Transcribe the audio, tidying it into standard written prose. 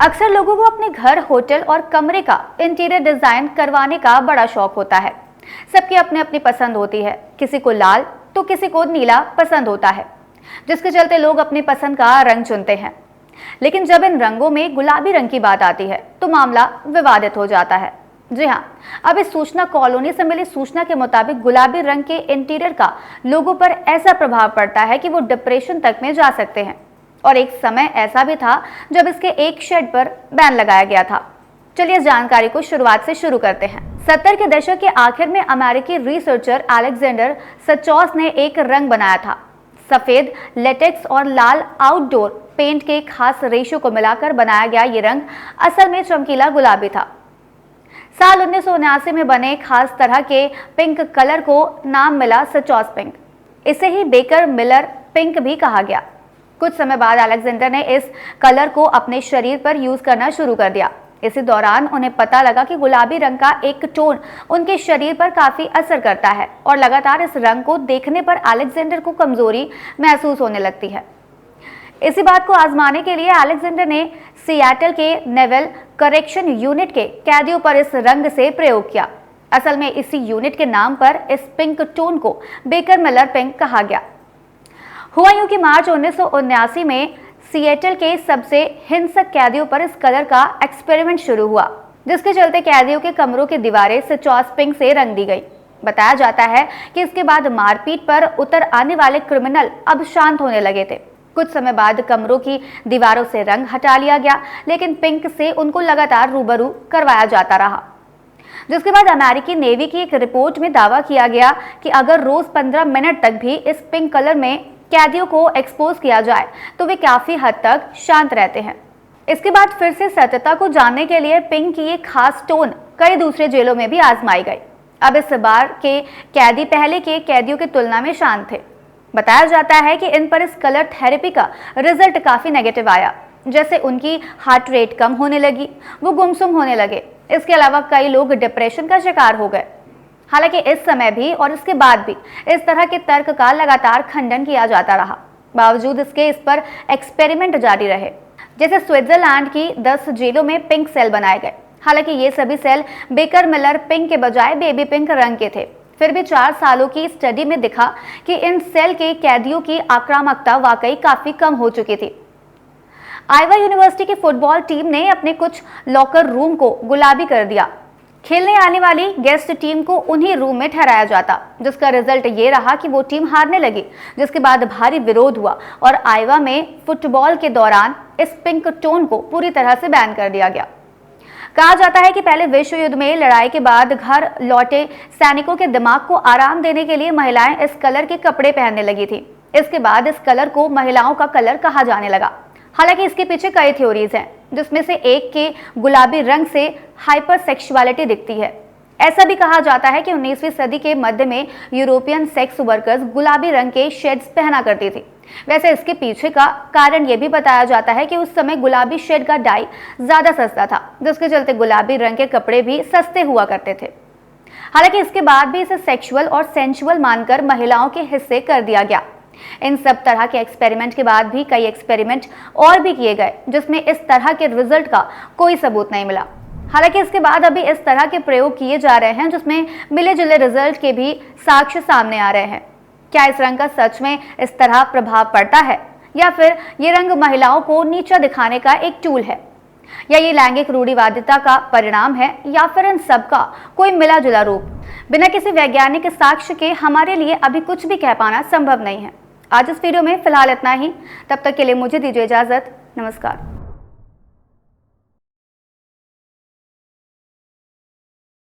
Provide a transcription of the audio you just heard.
अक्सर लोगों को अपने घर, होटल और कमरे का इंटीरियर डिजाइन करवाने का बड़ा शौक होता है। सबकी अपनी अपनी पसंद होती है। किसी को लाल तो किसी को नीला पसंद होता है, जिसके चलते लोग अपनी पसंद का रंग चुनते हैं। लेकिन जब इन रंगों में गुलाबी रंग की बात आती है तो मामला विवादित हो जाता है। जी हाँ, अब इस सूचना कॉलोनी से मिली सूचना के मुताबिक गुलाबी रंग के इंटीरियर का लोगों पर ऐसा प्रभाव पड़ता है कि वो डिप्रेशन तक में जा सकते हैं। और एक समय ऐसा भी था जब इसके एक शेड पर बैन लगाया गया था। चलिए इस जानकारी को शुरुआत से शुरू करते हैं। 70 के दशक के आखिर में अमेरिकी रिसर्चर अलेक्जेंडर सचॉस ने एक रंग बनाया था। सफेद लेटेक्स और लाल आउटडोर पेंट के खास रेशो को मिलाकर बनाया गया ये रंग असल में चमकीला गुलाबी था। साल 1979 में बने खास तरह के पिंक कलर को नाम मिला सचॉस पिंक। इसे ही बेकर मिलर पिंक भी कहा गया। कुछ समय बाद अलेक्जेंडर ने इस कलर को अपने शरीर पर यूज करना शुरू कर दिया। इसी दौरान उन्हें पता लगा कि गुलाबी रंग का एक टोन उनके शरीर पर काफी असर करता है और लगातार इस रंग को देखने पर अलेक्जेंडर को कमजोरी महसूस होने लगती है। इसी बात को आजमाने के लिए अलेक्जेंडर ने सियाटल के नेवल करेक्शन यूनिट के कैदियों पर इस रंग से प्रयोग किया। असल में इसी यूनिट के नाम पर इस पिंक टोन को बेकर मिलर पिंक कहा गया। हुआ यूं कि मार्च 1979 में सिएटल के सबसे हिंसक कैदियों पर इस कलर का एक्सपेरिमेंट शुरू हुआ, जिसके चलते कैदियों के कमरों की दीवारें सचॉस पिंक से रंग दी गई। बताया जाता है कि इसके बाद मारपीट पर उतर आने वाले क्रिमिनल अब शांत होने लगे थे। कुछ समय बाद कमरों की दीवारों से रंग हटा लिया गया, लेकिन पिंक से उनको लगातार रूबरू करवाया जाता रहा। जिसके बाद अमेरिकी नेवी की एक रिपोर्ट में दावा किया गया कि अगर रोज 15 मिनट तक भी इस पिंक कलर में कैदियों को एक्सपोज किया जाए तो वे काफी हद तक शांत रहते हैं। इसके बाद फिर से सत्यता को जानने के लिए पिंक की एक खास टोन कई दूसरे जेलों में भी आजमाई गई। अब इस बार के कैदी पहले के कैदियों की तुलना में शांत थे। बताया जाता है कि इन पर इस कलर थेरेपी का रिजल्ट काफी नेगेटिव आया, जैसे उनकी हार्ट रेट कम होने लगी, वो गुमसुम होने लगे। इसके अलावा कई लोग डिप्रेशन का शिकार हो गए। हालांकि इस समय भी और इसके बाद भी इस तरह के तर्क का लगातार खंडन किया जाता रहा। बावजूद इसके इस पर एक्सपेरिमेंट जारी रहे। जैसे स्विट्जरलैंड की 10 जेलों में पिंक सेल बनाए गए। हालांकि ये सभी सेल बेकर मिलर पिंक के बजाय बेबी पिंक रंग के थे। फिर भी 4 सालों की स्टडी में दिखा कि इन सेल के कैदियों की आक्रामकता वाकई काफी कम हो चुकी थी। आइवा यूनिवर्सिटी की फुटबॉल टीम ने अपने कुछ लॉकर रूम को गुलाबी कर दिया। खेलने आने वाली गेस्ट टीम को उन्हीं रूम में ठहराया जाता, जिसका रिजल्ट ये रहा कि वो टीम हारने लगी। जिसके बाद भारी विरोध हुआ और आइवा में फुटबॉल के दौरान इस पिंक टोन को पूरी तरह से बैन कर दिया गया। कहा जाता है कि पहले विश्व युद्ध में लड़ाई के बाद घर लौटे सैनिकों के दिमाग को आराम देने के लिए महिलाएं इस कलर के कपड़े पहनने लगी थी। इसके बाद इस कलर को महिलाओं का कलर कहा जाने लगा। हालांकि इसके पीछे कई थ्योरीज हैं, जिसमें से एक के गुलाबी रंग से हाइपरसेक्सुअलिटी दिखती है। ऐसा भी कहा जाता है कि 19वीं सदी के मध्य में यूरोपियन सेक्स वर्कर्स गुलाबी रंग के शेड्स पहना करती थी। वैसे इसके पीछे का कारण यह भी बताया जाता है कि उस समय गुलाबी शेड का डाई ज्यादा सस्ता था, जिसके चलते गुलाबी रंग के कपड़े भी सस्ते हुआ करते थे। हालांकि इसके बाद भी इसे सेक्सुअल और सेंसुअल मानकर महिलाओं के हिस्से कर दिया गया। इन सब तरह के एक्सपेरिमेंट के बाद भी कई एक्सपेरिमेंट और भी किए गए, जिसमें इस तरह के रिजल्ट का कोई सबूत नहीं मिला। हालांकि इसके बाद अभी इस तरह के प्रयोग किए जा रहे हैं, जिसमें मिले जुले रिजल्ट के भी साक्ष्य सामने आ रहे हैं। क्या इस रंग का सच में इस तरह प्रभाव पड़ता है, या फिर ये रंग महिलाओं को नीचा दिखाने का एक टूल है, या ये लैंगिक रूढ़िवादिता का परिणाम है, या फिर इन सब का कोई मिला जुला रूप? बिना किसी वैज्ञानिक साक्ष्य के हमारे लिए अभी कुछ भी कह पाना संभव नहीं है। आज इस वीडियो में फिलहाल इतना ही। तब तक के लिए मुझे दीजिए इजाजत। नमस्कार।